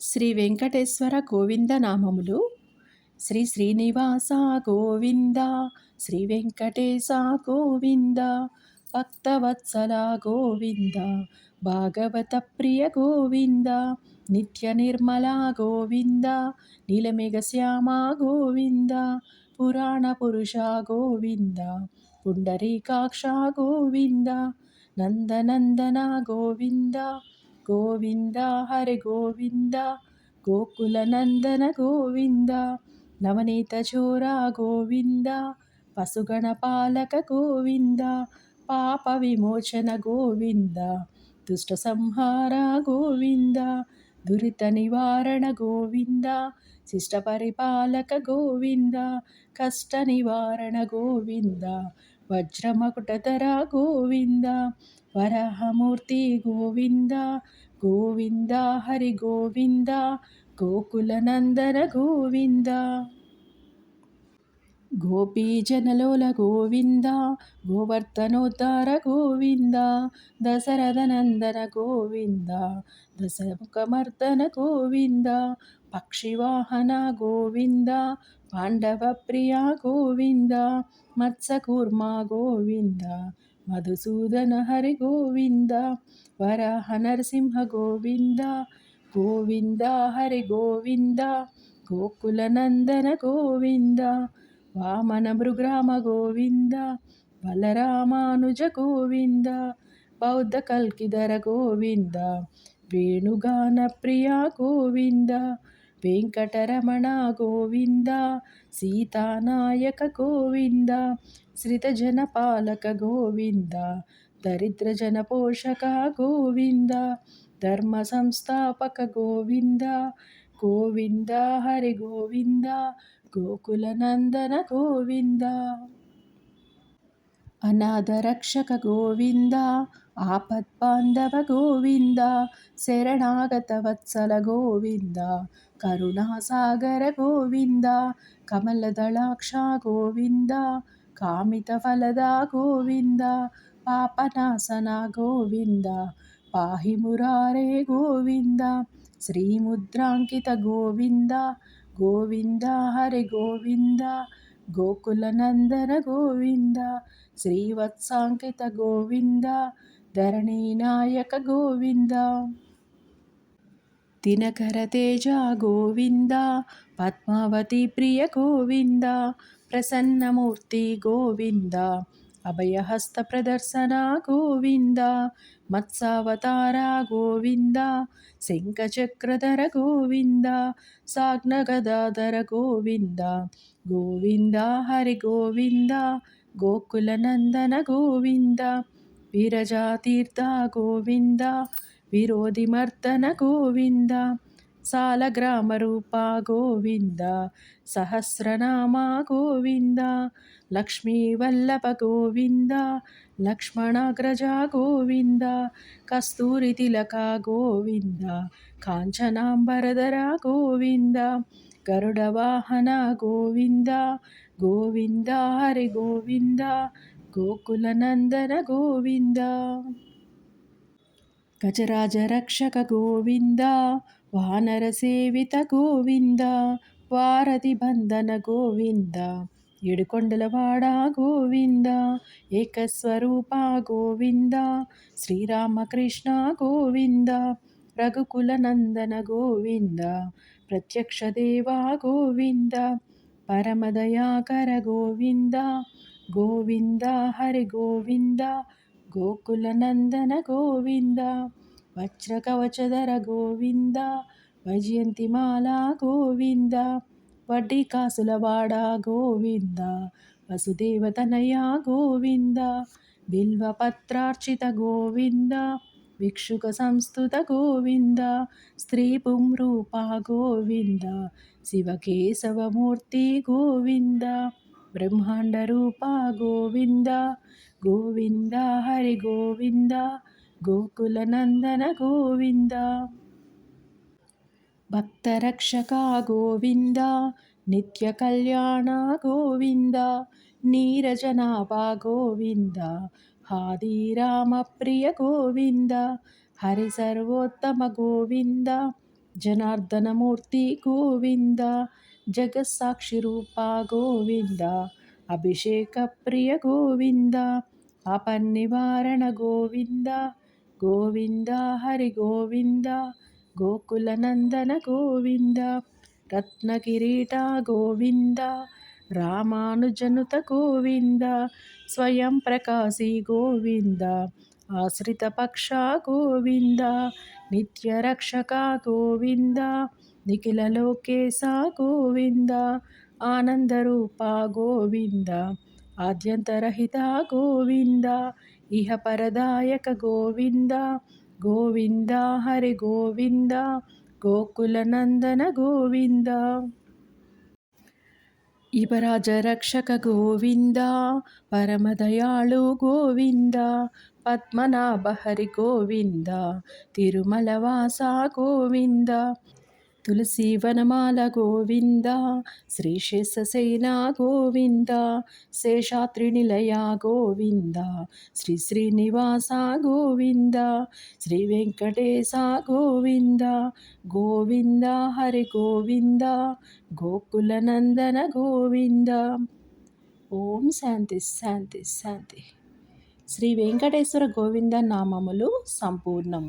శ్రీ వెంకటేశ్వర గోవింద నామములు. శ్రీ శ్రీనివాస గోవింద, శ్రీ వెంకటేశ గోవింద, భక్తవత్సల గోవింద, భాగవత ప్రియ గోవింద, నిత్య నిర్మల గోవింద, నీలమేఘ శ్యామ గోవింద, పురాణ పురుష గోవింద, పుండరీకాక్ష గోవింద, నందనందన గోవింద, గోవింద హరి గోవింద, గోకుల నందన గోవింద, నవనీత చోర గోవింద, పశుగణ పాలక గోవింద, పాప విమోచన గోవింద, దుష్ట సంహార గోవింద, దురిత నివారణ గోవింద, శిష్ట పరిపాలక గోవింద, కష్ట నివారణ గోవింద, వజ్రమకుటధర గోవింద, వరహమూర్తి గోవింద, గోవింద హరి గోవింద, గోకుల నందన గోవింద, గోపీజనలోల గోవింద, గోవర్ధనోద్ధార గోవింద, దశరథనందన గోవింద, దశముఖమర్దన గోవింద, పక్షివాహన గోవింద, పాండవ ప్రియ గోవింద, మత్స్యకూర్మ గోవింద, మధుసూదన హరి గోవింద, వరాహ నరసింహ గోవింద, గోవింద హరి గోవింద, గోకుల నందన గోవింద, వామన మృగ్రామ గోవింద, బలరామానుజ గోవింద, బౌద్ధ కల్కిధర గోవింద, వేణుగాన ప్రియ గోవింద, వెంకటరమణ గోవింద, సీతానాయక గోవింద, శ్రితజన పాలక గోవింద, దరిద్ర జన పోషక గోవింద, ధర్మ సంస్థాపక గోవింద, గోవింద హరి గోవింద, గోకుల నందన గోవింద, అనాథ రక్షక గోవింద, ఆపద్బాంధవ గోవింద, శరణాగత వత్సల గోవింద, కరుణాసాగర గోవింద, కమలదళాక్ష గోవింద, కామిత ఫలద గోవింద, పాపనాశన గోవింద, పాహి మురారే గోవింద, శ్రీముద్రాంకిత గోవింద, గోవింద హరి గోవింద, గోకుల నందన గోవింద, శ్రీవత్సాంకిత గోవింద, ధరణీ నాయక గోవింద, దినకర తేజ గోవింద, పద్మావతి ప్రియ గోవింద, ప్రసన్నమూర్తి గోవింద, అభయహస్త ప్రదర్శన గోవింద, మత్సావతార గోవింద, శంఖచక్రధర గోవింద, సాగ్నగదాధర గోవింద, గోవింద హరి గోవింద, గోకుల నందన గోవింద, విరజాతీర్థ గోవింద, విరోధిమర్దన గోవింద, సాలగ్రామ రూప గోవింద, సహస్రనామ గోవింద, లక్ష్మీవల్లభ గోవింద, లక్ష్మణాగ్రజ గోవింద, కస్తూరి తిలక గోవింద, కాంచనాంబరధర గోవింద, గరుడ వాహన గోవింద, గోవింద హరి గోవింద, గోకుల నందన గోవింద, గజరాజ రక్షక గోవింద, వానర సేవిత గోవింద, వారధి బంధన గోవింద, ఏడుకొండలవాడ గోవింద, ఏకస్వరూప గోవింద, శ్రీరామకృష్ణ గోవింద, రఘుకుల నందన గోవింద, ప్రత్యక్ష దేవ గోవింద, పరమదయాకర గోవింద, గోవింద హరి గోవింద, గోకుల నందన గోవింద, వజ్రకవచధర గోవింద, వైజయంతిమాల గోవింద, వడ్డీ కాసులవాడ గోవింద, వసుదేవతనయ గోవింద, బిల్వపత్రార్చిత గోవింద, భిక్షుక సంస్థుత గోవింద, స్త్రీ పుంరూప గోవింద, శివకేశవమూర్తి గోవింద, బ్రహ్మాండ రూప గోవింద, గోవింద హరి గోవింద, గోకుల నందన గోవింద, భక్తరక్షక గోవింద, నిత్య కళ్యాణ గోవింద, నీరజనాభ గోవింద, హాదిరామ ప్రియ గోవింద, హరి సర్వోత్తమ గోవింద, జనార్దనమూర్తి గోవింద, జగత్సాక్షి రూప గోవింద, అభిషేక ప్రియ గోవింద, ఆపన్నివారణ గోవింద, గోవింద హరి గోవింద, గోకుల నందన గోవింద, రత్నకిరీట గోవింద, రామానుజనుత గోవింద, స్వయం ప్రకాశి గోవింద, ఆశ్రిత పక్ష గోవింద, నిత్యరక్షక గోవింద, నిఖిల లోకేశ గోవింద, ఆనందరూప గోవింద, ఆద్యంతరహిత గోవింద, ఇహ పరదాయక గోవింద, గోవింద హరి గోవింద, గోకుల నందన గోవింద, యువరాజ రక్షక గోవింద, పరమదయాళు గోవింద, పద్మనాభ హరి గోవింద, తిరుమల వాస గోవింద, తులసి వనమాల గోవింద, శ్రీశేషసేన గోవింద, శేషాద్రి నిలయ గోవింద, శ్రీ శ్రీనివాస గోవింద, శ్రీ వెంకటేశ గోవింద, గోవింద హరి గోవింద, గోకుల నందన గోవింద. ఓం శాంతి శాంతి శాంతి. శ్రీ వెంకటేశ్వర గోవింద నామములు సంపూర్ణం.